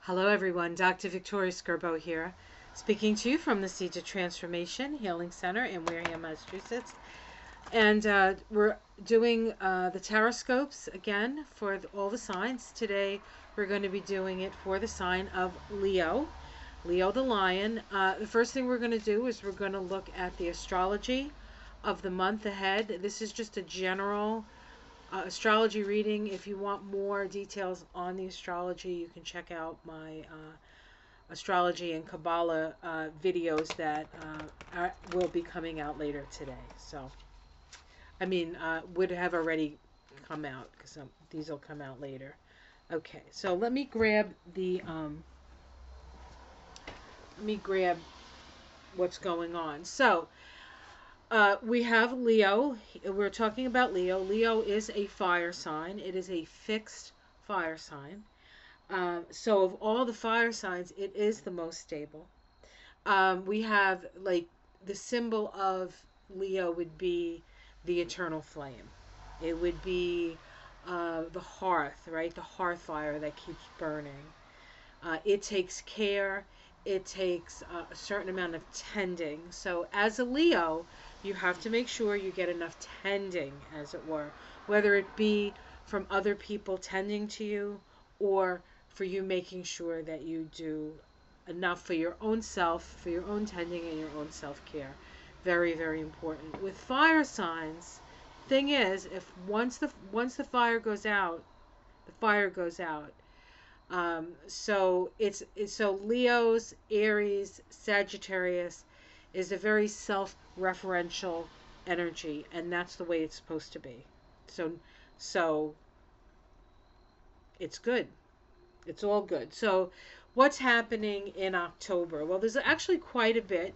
Hello everyone, Dr. Victoria Skirbo here, speaking to you from the Seeds of Transformation Healing Center in Wareham, Massachusetts. And we're doing the tarot scopes again for all the signs. Today we're going to be doing it for the sign of Leo, Leo the Lion. The first thing we're going to do is we're going to look at the astrology of the month ahead. This is just a general astrology reading. If you want more details on the astrology, you can check out my astrology and Kabbalah videos that will be coming out later today. So, would have already come out because these will come out later. Okay, so let me grab the what's going on. So, we have Leo. We're talking about Leo. Leo is a fire sign. It is a fixed fire sign. So of all the fire signs, it is the most stable. We have, like, the symbol of Leo would be the eternal flame. It would be the hearth, right? The hearth fire that keeps burning. It takes care. It takes a certain amount of tending. So as a Leo, you have to make sure you get enough tending, as it were, whether it be from other people tending to you or for you making sure that you do enough for your own self, for your own tending and your own self-care. Very, very important. With fire signs, thing is, if once the fire goes out, the fire goes out. So Leo's, Aries, Sagittarius is a very self-referential energy, and that's the way it's supposed to be. So it's good. It's all good. So what's happening in October? Well, there's actually quite a bit.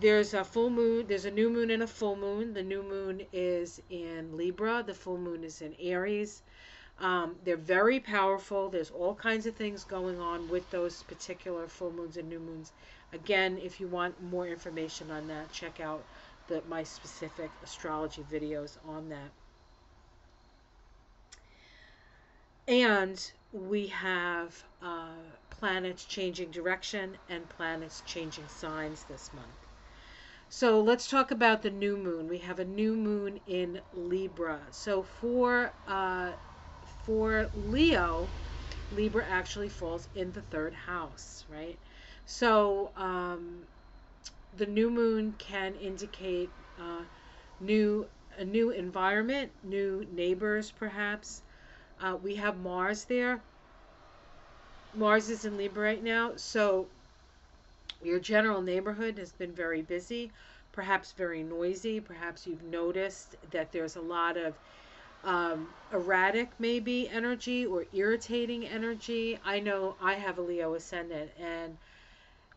There's a full moon, there's a new moon and a full moon. The new moon is in Libra, the full moon is in Aries. They're very powerful. There's all kinds of things going on with those particular full moons and new moons. Again, if you want more information on that, check out my specific astrology videos on that. And we have planets changing direction and planets changing signs this month. So let's talk about the new moon. We have a new moon in Libra. So for Leo, Libra actually falls in the third house, right? So the new moon can indicate a new environment, new neighbors, perhaps. We have Mars there. Mars is in Libra right now, so your general neighborhood has been very busy, perhaps very noisy. Perhaps you've noticed that there's a lot of erratic maybe energy or irritating energy. I know I have a Leo ascendant, and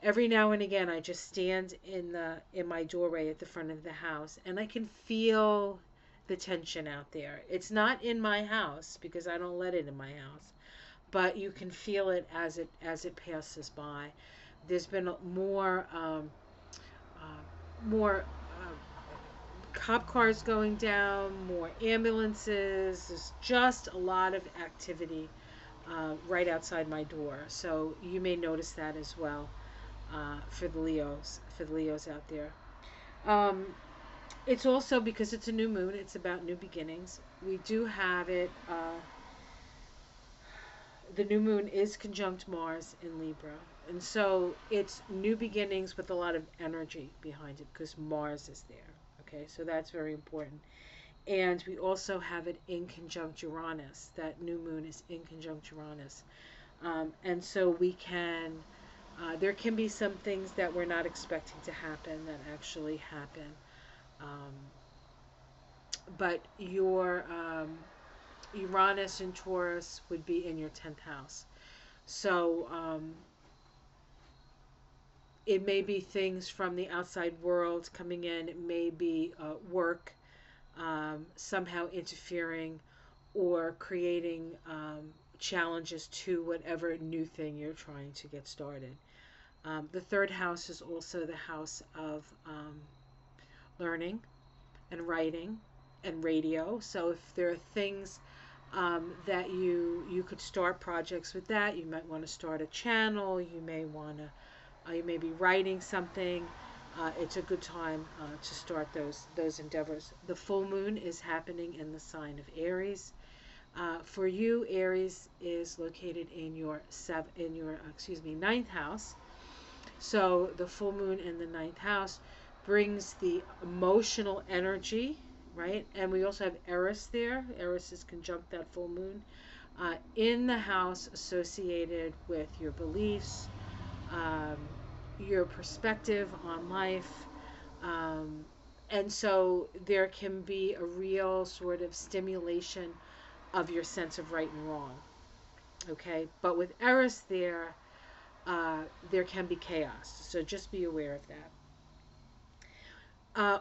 every now and again I just stand in my doorway at the front of the house and I can feel the tension out there. It's not in my house because I don't let it in my house, but you can feel it as it passes by. There's been more cop cars going down, more ambulances. There's just a lot of activity right outside my door. So you may notice that as well for the Leos out there. It's also because it's a new moon. It's about new beginnings. We do have it. The new moon is conjunct Mars in Libra. And so it's new beginnings with a lot of energy behind it because Mars is there. Okay, so that's very important. And we also have it in conjunct Uranus. That new moon is in conjunct Uranus. And so we can, there can be some things that we're not expecting to happen that actually happen. But your Uranus and Taurus would be in your 10th house. So it may be things from the outside world coming in. It may be work somehow interfering or creating challenges to whatever new thing you're trying to get started. The third house is also the house of learning and writing and radio. So if there are things that you could start projects with that. You might want to start a channel. You may want to you may be writing something. It's a good time to start those endeavors. The full moon is happening in the sign of Aries. For you, Aries is located in your ninth house. So the full moon in the ninth house brings the emotional energy, right? And we also have Eris there. Eris is conjunct that full moon in the house associated with your beliefs, um, your perspective on life. Um, and so there can be a real sort of stimulation of your sense of right and wrong. Okay. But with Eris there can be chaos. So just be aware of that.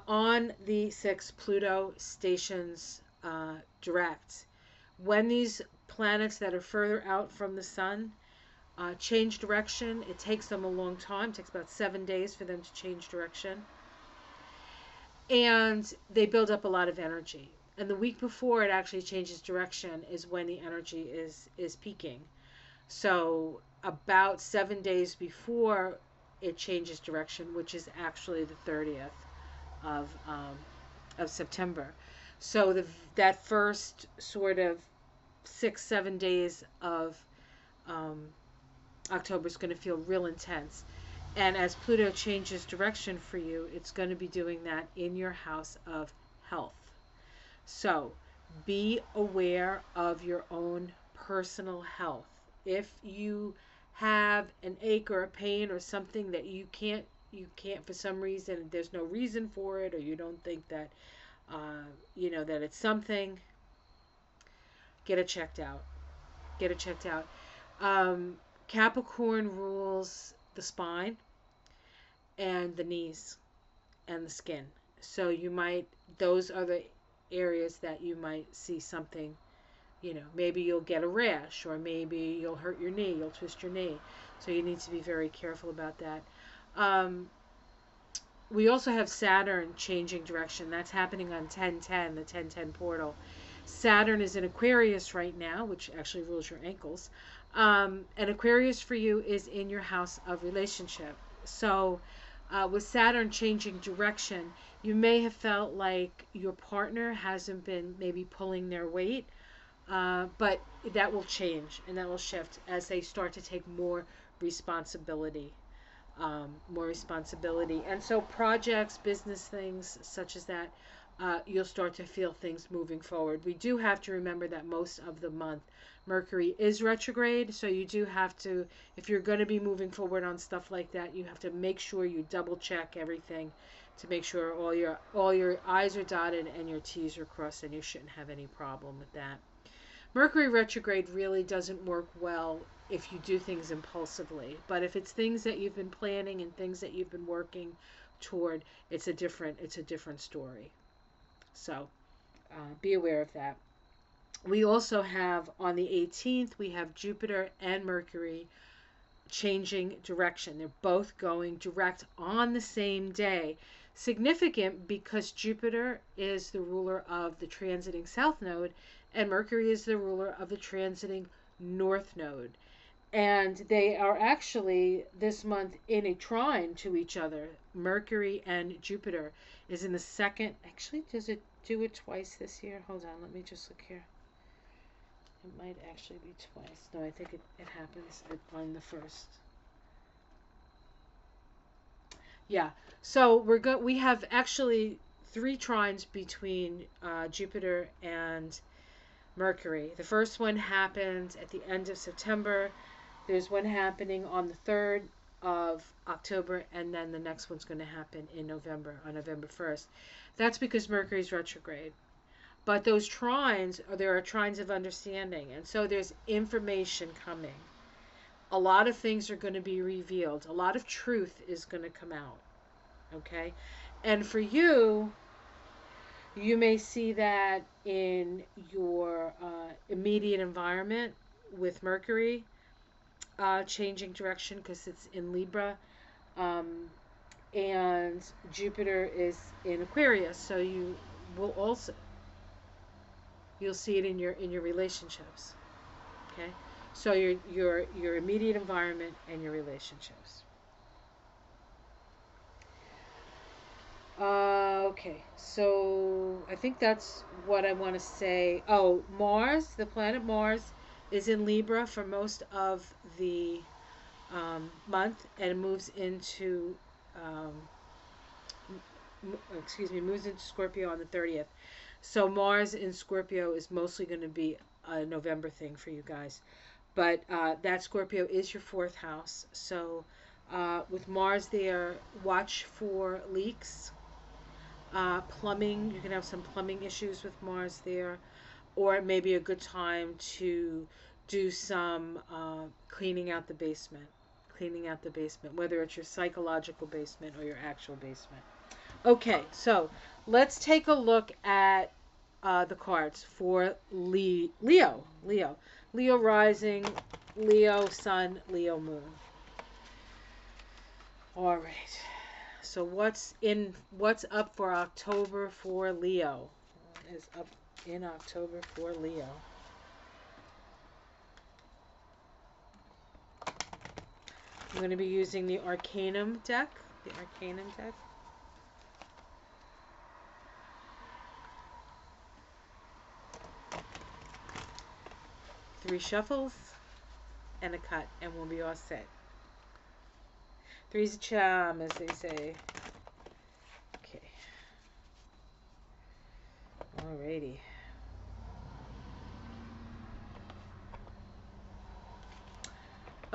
On the 6th, Pluto stations direct. When these planets that are further out from the sun change direction, it takes them a long time. It takes about 7 days for them to change direction. And they build up a lot of energy. And the week before it actually changes direction is when the energy is peaking. So about 7 days before it changes direction, which is actually the 30th of September. So that first sort of 6-7 days of um, October is going to feel real intense. And as Pluto changes direction for you, it's going to be doing that in your house of health. So be aware of your own personal health. If you have an ache or a pain or something that you can't for some reason, there's no reason for it, or you don't think that that it's something, get it checked out. Get it checked out. Um, Capricorn rules the spine and the knees and the skin. So those are the areas that you might see something. Maybe you'll get a rash, or maybe you'll hurt your knee, you'll twist your knee. So you need to be very careful about that. Um, we also have Saturn changing direction. That's happening on 1010, the 1010 portal. Saturn is in Aquarius right now, which actually rules your ankles. And Aquarius for you is in your house of relationship. So with Saturn changing direction, you may have felt like your partner hasn't been maybe pulling their weight, but that will change and that will shift as they start to take more responsibility. And so projects, business things such as that, you'll start to feel things moving forward. We do have to remember that most of the month Mercury is retrograde, so you do have to, if you're going to be moving forward on stuff like that, you have to make sure you double check everything to make sure all your I's are dotted and your T's are crossed, and you shouldn't have any problem with that. Mercury retrograde really doesn't work well if you do things impulsively. But if it's things that you've been planning and things that you've been working toward, it's a different story. So be aware of that. We also have on the 18th, we have Jupiter and Mercury changing direction. They're both going direct on the same day. Significant because Jupiter is the ruler of the transiting south node and Mercury is the ruler of the transiting north node. And they are actually this month in a trine to each other. Mercury and Jupiter is in the second. Actually, does it do it twice this year? Hold on, let me just look here. It might actually be twice. No, I think it happens on the first. Yeah. So we have actually 3 trines between Jupiter and Mercury. The first one happened at the end of September. There's one happening on the 3rd of October, and then the next one's going to happen in November, on November 1st. That's because Mercury's retrograde. But those trines, there are trines of understanding, and so there's information coming. A lot of things are going to be revealed. A lot of truth is going to come out. Okay? And for you, you may see that in your immediate environment with Mercury changing direction because it's in Libra. And Jupiter is in Aquarius. So you will also. You'll see it in your relationships. Okay, so your immediate environment and your relationships. Okay, so I think that's what I want to say. Oh, Mars, the planet Mars, is in Libra for most of the month, and it moves into, um, excuse me, moves into Scorpio on the 30th. So Mars in Scorpio is mostly going to be a November thing for you guys. But that Scorpio is your fourth house. So with Mars there, watch for leaks, plumbing. You can have some plumbing issues with Mars there, or it may be a good time to do some cleaning out the basement. Cleaning out the basement, whether it's your psychological basement or your actual basement. Okay, so let's take a look at the cards for Leo. Leo rising, Leo sun, Leo moon. All right. So what's up for October for Leo? What is up in October for Leo? I'm going to be using the Arcanum deck. The Arcanum deck. 3 shuffles and a cut, and we'll be all set. Three's a charm, as they say. Okay. Alrighty.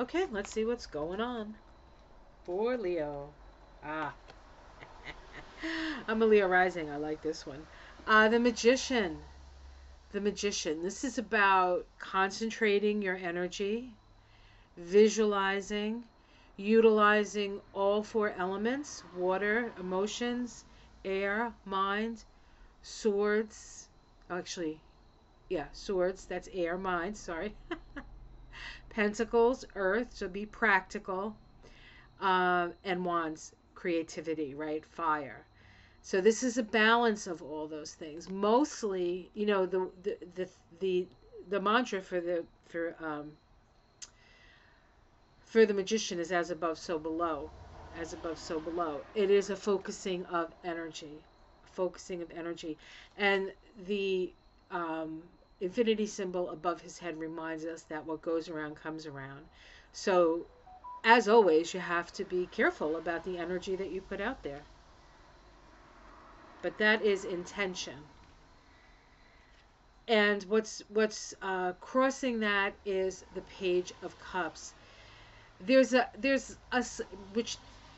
Okay, let's see what's going on for Leo. Ah. I'm a Leo rising. I like this one. The Magician. The Magician. This is about concentrating your energy, visualizing, utilizing all 4 elements: water, emotions, air, mind, swords. Actually, yeah, swords. That's air, mind. Sorry. Pentacles, earth. So be practical. And wands, creativity, right? Fire. So this is a balance of all those things. Mostly, you know, the mantra for the Magician is as above, so below. As above, so below. It is a focusing of energy, focusing of energy, and the infinity symbol above his head reminds us that what goes around comes around. So, as always, you have to be careful about the energy that you put out there. But that is intention. And what's crossing that is the Page of Cups. There's a which,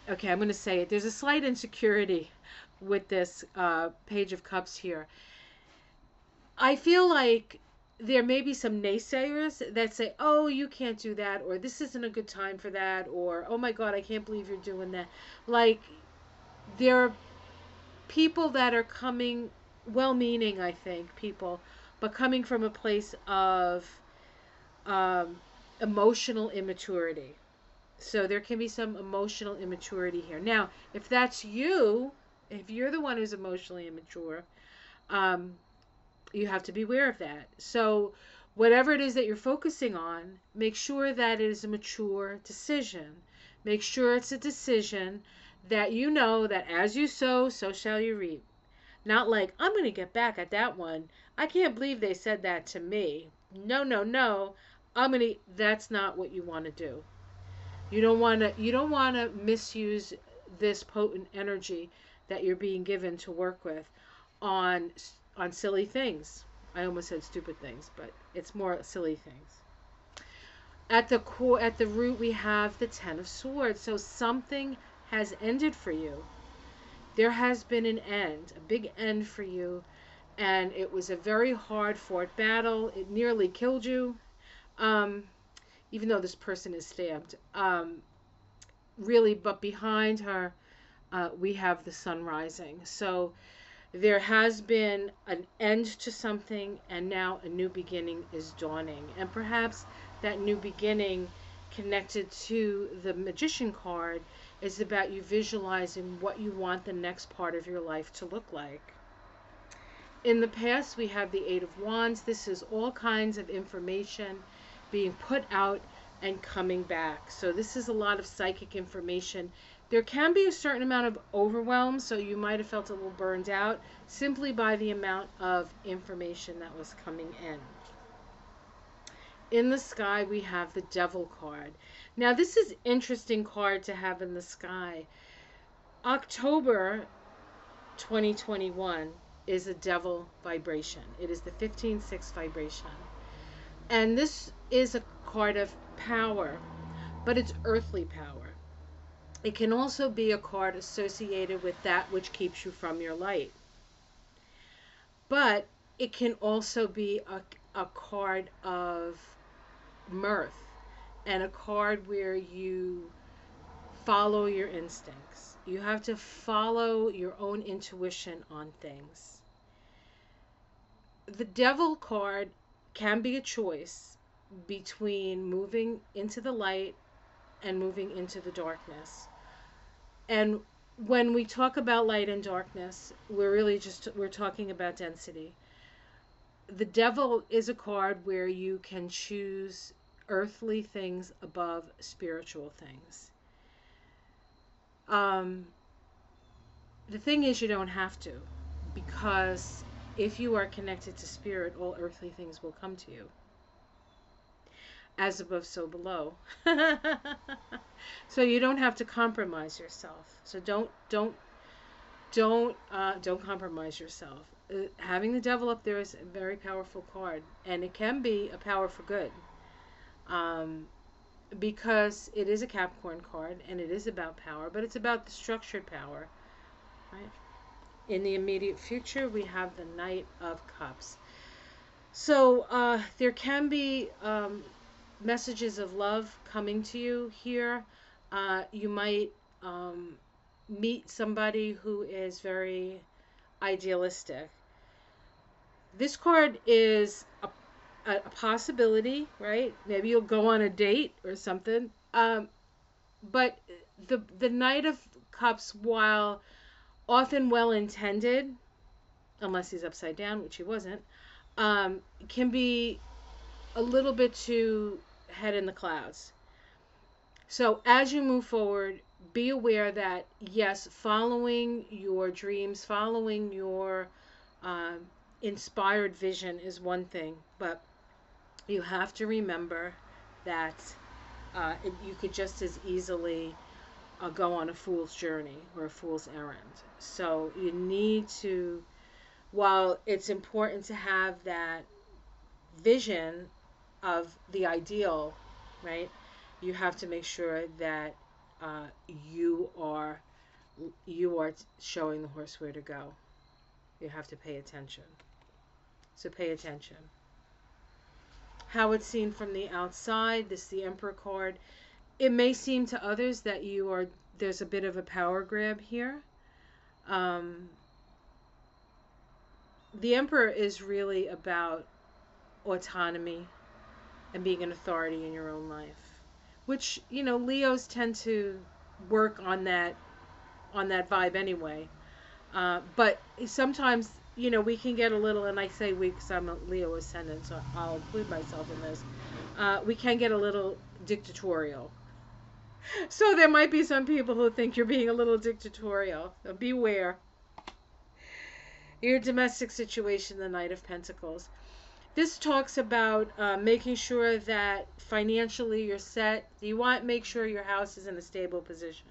okay, I'm going to say it. There's a slight insecurity with this Page of Cups here. I feel like there may be some naysayers that say, oh, you can't do that, or this isn't a good time for that, or oh my God, I can't believe you're doing that. Like, there are people that are coming, well-meaning, I think, people, but coming from a place of emotional immaturity. So there can be some emotional immaturity here. Now, if that's you, if you're the one who's emotionally immature, you have to be aware of that. So whatever it is that you're focusing on, make sure that it is a mature decision. Make sure it's a decision that you know that as you sow, so shall you reap. Not like, I'm going to get back at that one. I can't believe they said that to me. No, no, no. That's not what you want to do. You don't want to misuse this potent energy that you're being given to work with on silly things. I almost said stupid things, but it's more silly things. At the core, at the root, we have the 10 of Swords. So something has ended for you. There has been an end, a big end for you, and it was a very hard fought battle. It nearly killed you, even though this person is stabbed. Really, but behind her, we have the sun rising. So there has been an end to something, and now a new beginning is dawning. And perhaps that new beginning, connected to the Magician card, is about you visualizing what you want the next part of your life to look like. In the past, we have the Eight of Wands. This is all kinds of information being put out and coming back. So this is a lot of psychic information. There can be a certain amount of overwhelm, so you might have felt a little burned out simply by the amount of information that was coming in. In the sky, we have the Devil card. Now, this is interesting card to have in the sky. October 2021 is a Devil vibration. It is the 15-6 vibration. And this is a card of power, but it's earthly power. It can also be a card associated with that which keeps you from your light. But it can also be a card of mirth and a card where you follow your instincts. You have to follow your own intuition on things. The Devil card can be a choice between moving into the light and moving into the darkness. And when we talk about light and darkness, we're talking about density. The Devil is a card where you can choose earthly things above spiritual things. The thing is, you don't have to, because if you are connected to spirit, all earthly things will come to you. As above, so below. So you don't have to compromise yourself. So don't compromise yourself. Having the Devil up there is a very powerful card, and it can be a power for good. Because it is a Capricorn card and it is about power, but it's about the structured power, right? In the immediate future, we have the Knight of Cups. So there can be messages of love coming to you here. You might meet somebody who is very idealistic. This card is a possibility, right? Maybe you'll go on a date or something. But the Knight of Cups, while often well intended, unless he's upside down, which he wasn't, can be a little bit too head in the clouds. So as you move forward, be aware that yes, following your dreams, following your inspired vision is one thing, but you have to remember that you could just as easily go on a fool's journey or a fool's errand. So you need to, while it's important to have that vision of the ideal, right? You have to make sure that you are showing the horse where to go. You have to pay attention. So pay attention. How it's seen from the outside, this is the Emperor card. It may seem to others that there's a bit of a power grab here. The Emperor is really about autonomy and being an authority in your own life, which, Leos tend to work on that vibe anyway. But sometimes, we can get a little, and I say we because I'm a Leo ascendant, so I'll include myself in this. We can get a little dictatorial. So there might be some people who think you're being a little dictatorial. So beware. Your domestic situation, the Knight of Pentacles. This talks about making sure that financially you're set. You want to make sure your house is in a stable position.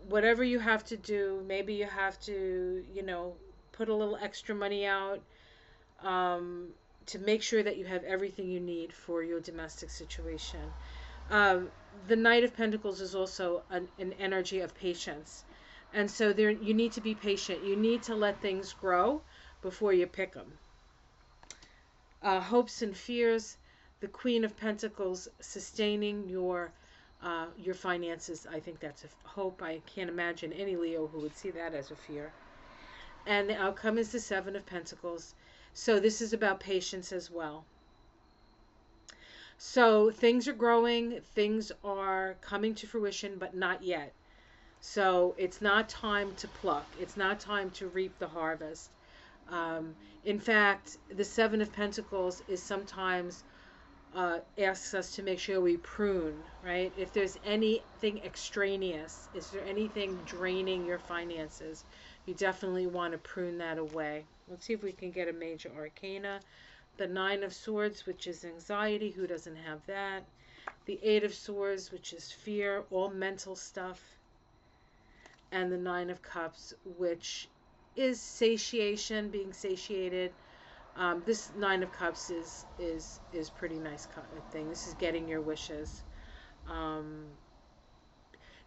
Whatever you have to do, maybe you have to, put a little extra money out to make sure that you have everything you need for your domestic situation. The Knight of Pentacles is also an energy of patience. And so you need to be patient. You need to let things grow before you pick them. Hopes and fears, the Queen of Pentacles sustaining your finances. I think that's a hope. I can't imagine any Leo who would see that as a fear. And the outcome is the Seven of Pentacles. So this is about patience as well. So things are growing, things are coming to fruition, but not yet. So it's not time to pluck. It's not time to reap the harvest. Um, in fact, the Seven of Pentacles is sometimes asks us to make sure we prune, right? If there's anything extraneous, is there anything draining your finances, you definitely want to prune that away. Let's see if we can get a major arcana. The Nine of Swords, which is anxiety. Who doesn't have that? The Eight of Swords, which is fear, all mental stuff. And the Nine of Cups, which is satiation, being satiated. This Nine of Cups is pretty nice thing. This is getting your wishes. Um,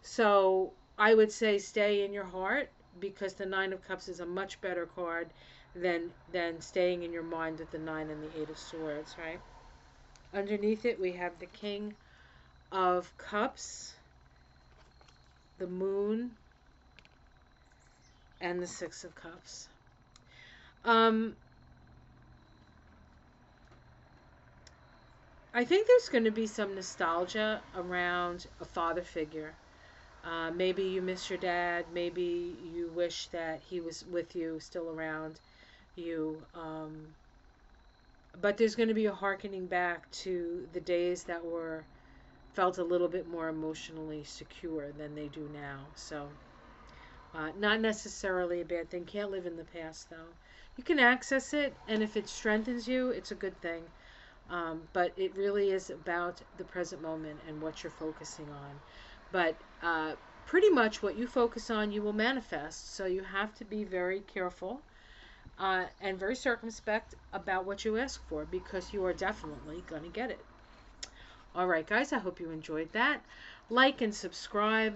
so I would say stay in your heart, because the Nine of Cups is a much better card than staying in your mind with the Nine and the Eight of Swords, right? Underneath it, we have the King of Cups, the Moon, and the Six of Cups. I think there's going to be some nostalgia around a father figure. Maybe you miss your dad. Maybe you wish that he was with you, still around you. But there's going to be a hearkening back to the days that were felt a little bit more emotionally secure than they do now. So, not necessarily a bad thing. Can't live in the past, though. You can access it, and if it strengthens you, it's a good thing. But it really is about the present moment and what you're focusing on. But pretty much what you focus on, you will manifest. So you have to be very careful and very circumspect about what you ask for, because you are definitely going to get it. All right, guys, I hope you enjoyed that. Like and subscribe.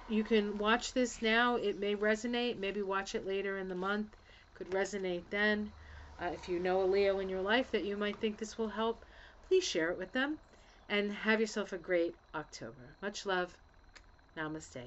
You can watch this now. It may resonate. Maybe watch it later in the month. Could resonate then. If you know a Leo in your life that you might think this will help, please share it with them. And have yourself a great October. Much love. Namaste.